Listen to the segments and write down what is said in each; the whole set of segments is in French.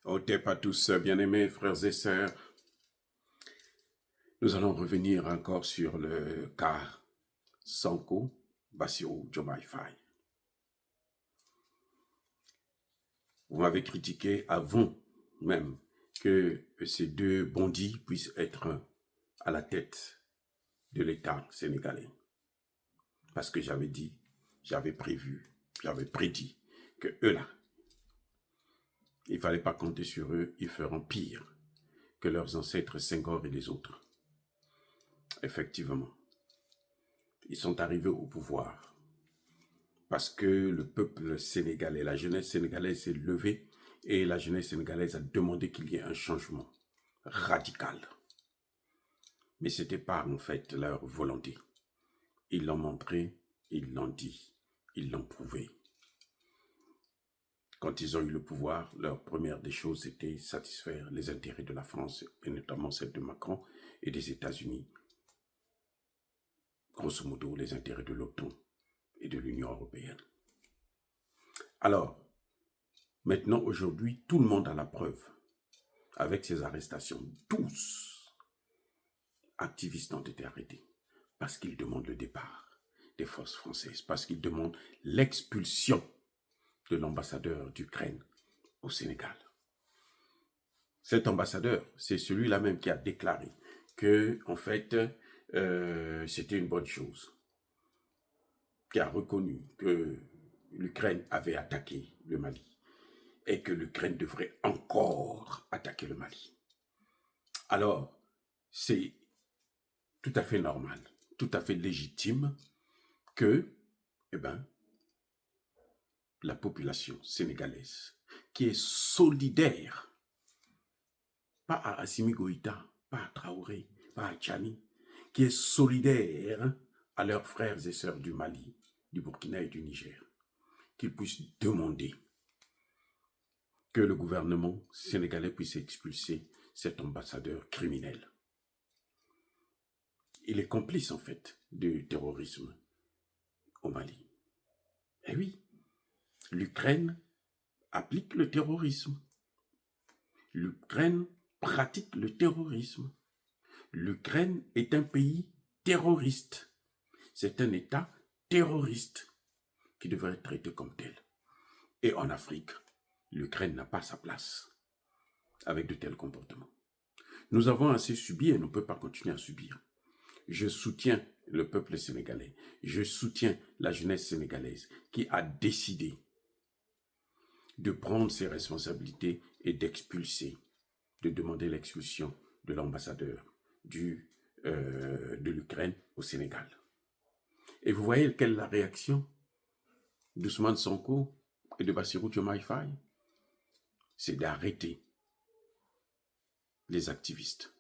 Otep à tous, bien-aimés frères et sœurs. Nous allons revenir encore sur le cas Sanko Bassirou Diomaye Faye. Vous m'avez critiqué avant même que ces deux bandits puissent être à la tête de l'État sénégalais. Parce que j'avais dit, j'avais prévu, j'avais prédit que eux là, il ne fallait pas compter sur eux, ils feront pire que leurs ancêtres Senghor et les autres. Effectivement, ils sont arrivés au pouvoir parce que le peuple sénégalais, la jeunesse sénégalaise s'est levée et la jeunesse sénégalaise a demandé qu'il y ait un changement radical. Mais ce n'était pas en fait leur volonté. Ils l'ont montré, ils l'ont dit, ils l'ont prouvé. Quand ils ont eu le pouvoir, leur première des choses était satisfaire les intérêts de la France, et notamment celle de Macron et des États-Unis. Grosso modo, les intérêts de l'OTAN et de l'Union européenne. Alors, maintenant, aujourd'hui, tout le monde a la preuve. Avec ces arrestations, 12 activistes ont été arrêtés parce qu'ils demandent le départ des forces françaises, parce qu'ils demandent l'expulsion de l'ambassadeur d'Ukraine au Sénégal. Cet ambassadeur, c'est celui-là même qui a déclaré que, en fait, c'était une bonne chose, qui a reconnu que l'Ukraine avait attaqué le Mali et que l'Ukraine devrait encore attaquer le Mali. Alors, c'est tout à fait normal, tout à fait légitime que, la population sénégalaise, qui est solidaire, pas à Assimi Goïta, pas à Traoré, pas à Tchani, qui est solidaire à leurs frères et sœurs du Mali, du Burkina et du Niger, qu'ils puissent demander que le gouvernement sénégalais puisse expulser cet ambassadeur criminel. Il est complice, en fait, du terrorisme au Mali. Eh oui, l'Ukraine applique le terrorisme. L'Ukraine pratique le terrorisme. L'Ukraine est un pays terroriste. C'est un État terroriste qui devrait être traité comme tel. Et en Afrique, l'Ukraine n'a pas sa place avec de tels comportements. Nous avons assez subi et on ne peut pas continuer à subir. Je soutiens le peuple sénégalais. Je soutiens la jeunesse sénégalaise qui a décidé de prendre ses responsabilités et d'expulser, de demander l'expulsion de l'ambassadeur de l'Ukraine au Sénégal. Et vous voyez quelle est la réaction d'Ousmane Sonko et de Bassirou Diomaye Faye? C'est d'arrêter les activistes,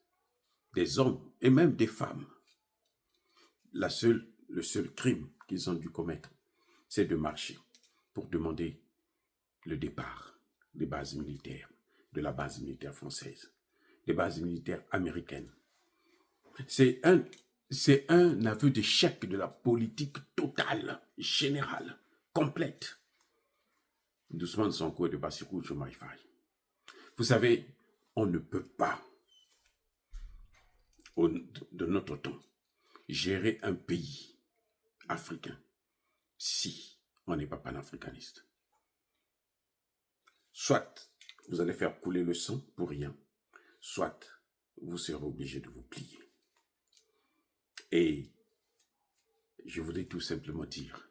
des hommes et même des femmes. Le seul crime qu'ils ont dû commettre, c'est de marcher pour demander le départ des bases militaires, de la base militaire française, des bases militaires américaines. C'est un aveu d'échec de la politique totale, générale, complète d'Ousmane Sonko et de Bassirou Diomaye Faye. Vous savez, on ne peut pas, de notre temps, gérer un pays africain si on n'est pas panafricaniste. Soit vous allez faire couler le sang pour rien, soit vous serez obligé de vous plier. Et je voudrais tout simplement dire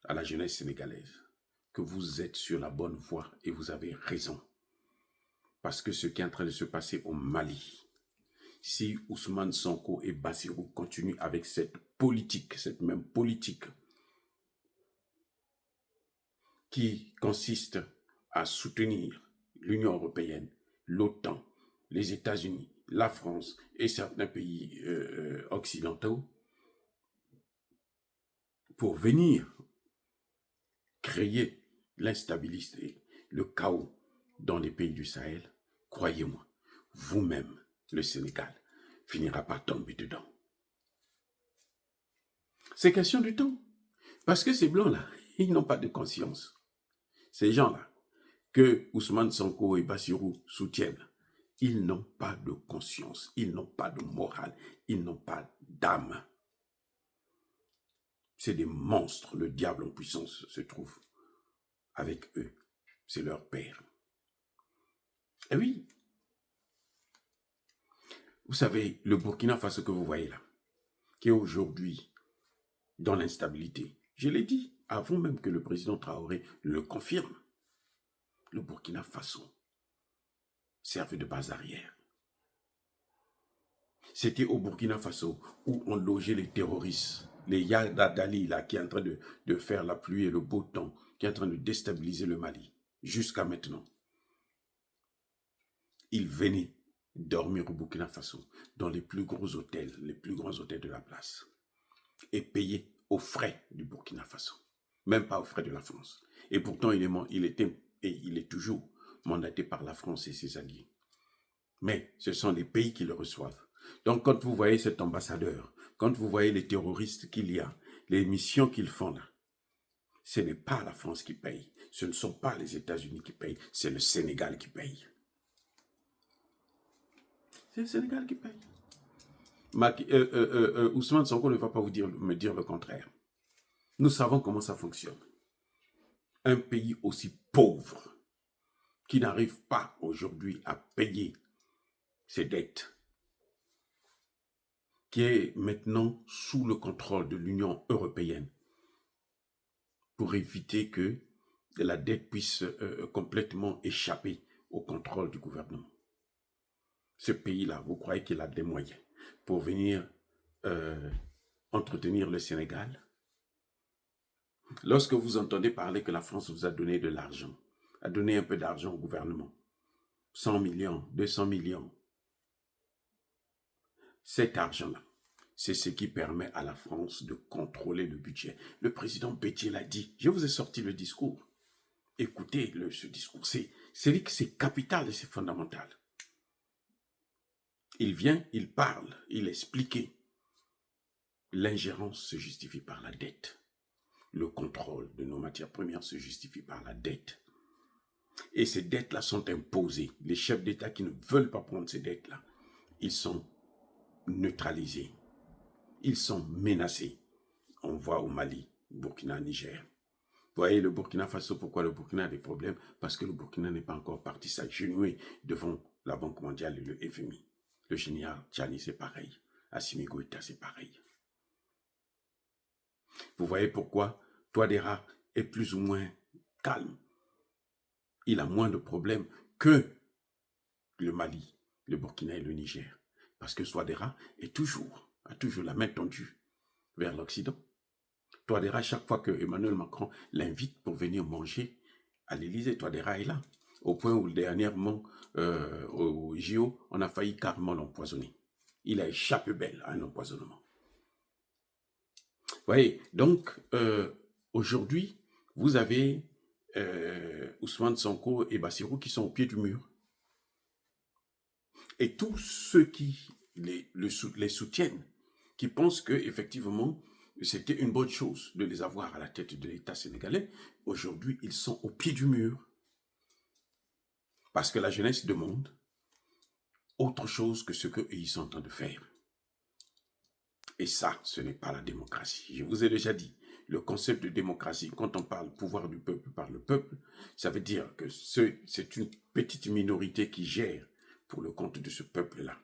à la jeunesse sénégalaise que vous êtes sur la bonne voie et vous avez raison. Parce que ce qui est en train de se passer au Mali, si Ousmane Sonko et Bassirou continuent avec cette même politique, qui consiste à soutenir l'Union européenne, l'OTAN, les États-Unis, la France et certains pays occidentaux, pour venir créer l'instabilité, le chaos dans les pays du Sahel, croyez-moi, vous-même, le Sénégal, finira par tomber dedans. C'est question de temps. Parce que ces blancs-là, ils n'ont pas de conscience. Ces gens-là, que Ousmane Sonko et Bassirou soutiennent, ils n'ont pas de conscience, ils n'ont pas de morale, ils n'ont pas d'âme. C'est des monstres, le diable en puissance se trouve avec eux. C'est leur père. Et oui, vous savez, le Burkina Faso que vous voyez là, qui est aujourd'hui dans l'instabilité, je l'ai dit, avant même que le président Traoré le confirme, le Burkina Faso servait de base arrière. C'était au Burkina Faso où on logeait les terroristes, les Yadadali là, qui est en train de faire la pluie et le beau temps, qui est en train de déstabiliser le Mali, jusqu'à maintenant. Ils venaient dormir au Burkina Faso, dans les plus gros hôtels, les plus grands hôtels de la place, et payer aux frais du Burkina Faso, même pas aux frais de la France. Et pourtant, il était et il est toujours mandaté par la France et ses alliés. Mais ce sont les pays qui le reçoivent. Donc, quand vous voyez cet ambassadeur, quand vous voyez les terroristes qu'il y a, les missions qu'ils font là, ce n'est pas la France qui paye, ce ne sont pas les États-Unis qui payent, c'est le Sénégal qui paye. C'est le Sénégal qui paye. Ousmane Sonko ne va pas me dire le contraire. Nous savons comment ça fonctionne. Un pays aussi pauvre, qui n'arrive pas aujourd'hui à payer ses dettes, qui est maintenant sous le contrôle de l'Union européenne, pour éviter que la dette puisse complètement échapper au contrôle du gouvernement. Ce pays-là, vous croyez qu'il a des moyens pour venir entretenir le Sénégal? Lorsque vous entendez parler que la France vous a donné de l'argent, a donné un peu d'argent au gouvernement, 100 millions, 200 millions, cet argent-là, c'est ce qui permet à la France de contrôler le budget. Le président Bétier l'a dit. Je vous ai sorti le discours. Écoutez ce discours. C'est capital et c'est fondamental. Il vient, il parle, il explique. L'ingérence se justifie par la dette. Le contrôle de nos matières premières se justifie par la dette. Et ces dettes-là sont imposées. Les chefs d'État qui ne veulent pas prendre ces dettes-là, ils sont neutralisés. Ils sont menacés. On voit au Mali, Burkina, Niger. Vous voyez le Burkina Faso, pourquoi le Burkina a des problèmes? Parce que le Burkina n'est pas encore parti s'agenouiller devant la Banque mondiale et le FMI. Le général Tchani, c'est pareil. Assimi Goïta, c'est pareil. Vous voyez pourquoi Touadéra est plus ou moins calme. Il a moins de problèmes que le Mali, le Burkina et le Niger. Parce que Touadéra a toujours la main tendue vers l'Occident. Touadéra, chaque fois que Emmanuel Macron l'invite pour venir manger à l'Élysée, Touadéra est là. Au point où dernièrement, au JO, on a failli carrément l'empoisonner. Il a échappé belle à un empoisonnement. Vous voyez, donc, aujourd'hui, vous avez Ousmane Sonko et Bassirou qui sont au pied du mur. Et tous ceux qui les soutiennent, qui pensent qu'effectivement, c'était une bonne chose de les avoir à la tête de l'État sénégalais, aujourd'hui, ils sont au pied du mur. Parce que la jeunesse demande autre chose que ce qu'ils sont en train de faire. Et ça, ce n'est pas la démocratie. Je vous ai déjà dit, le concept de démocratie, quand on parle pouvoir du peuple par le peuple, ça veut dire que c'est une petite minorité qui gère pour le compte de ce peuple-là,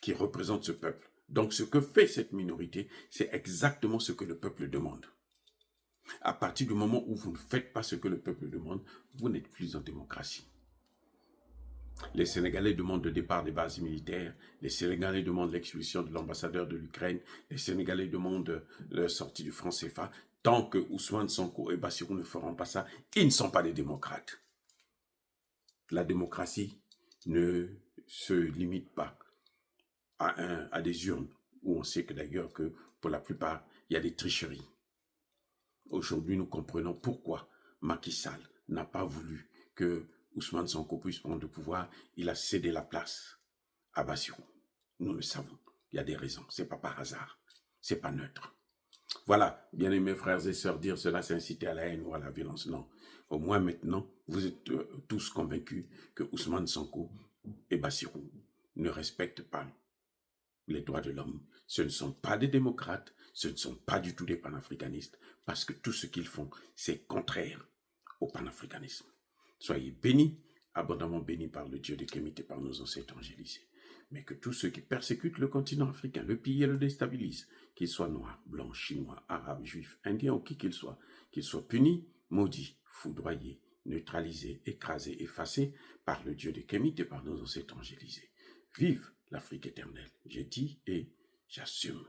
qui représente ce peuple. Donc ce que fait cette minorité, c'est exactement ce que le peuple demande. À partir du moment où vous ne faites pas ce que le peuple demande, vous n'êtes plus en démocratie. Les Sénégalais demandent le départ des bases militaires, les Sénégalais demandent l'expulsion de l'ambassadeur de l'Ukraine, les Sénégalais demandent la sortie du franc CFA. Tant que Ousmane Sonko et Bassirou ne feront pas ça, ils ne sont pas des démocrates. La démocratie ne se limite pas à des urnes, où on sait que d'ailleurs que pour la plupart, il y a des tricheries. Aujourd'hui, nous comprenons pourquoi Macky Sall n'a pas voulu que Ousmane Sonko puisse prendre le pouvoir. Il a cédé la place à Bassirou. Nous le savons. Il y a des raisons. Ce n'est pas par hasard. Ce n'est pas neutre. Voilà, bien aimés frères et sœurs, dire cela, c'est inciter à la haine ou à la violence. Non. Au moins maintenant, vous êtes tous convaincus que Ousmane Sonko et Bassirou ne respectent pas les droits de l'homme. Ce ne sont pas des démocrates, ce ne sont pas du tout des panafricanistes, parce que tout ce qu'ils font, c'est contraire au panafricanisme. Soyez bénis, abondamment bénis par le Dieu de Kémit et par nos ancêtres évangélisés. Mais que tous ceux qui persécutent le continent africain, le pillent et le déstabilisent, qu'ils soient noirs, blancs, chinois, arabes, juifs, indiens ou qui qu'ils soient punis, maudits, foudroyés, neutralisés, écrasés, effacés par le Dieu de Kémit et par nos ancêtres évangélisés. Vive l'Afrique éternelle, j'ai dit et j'assume.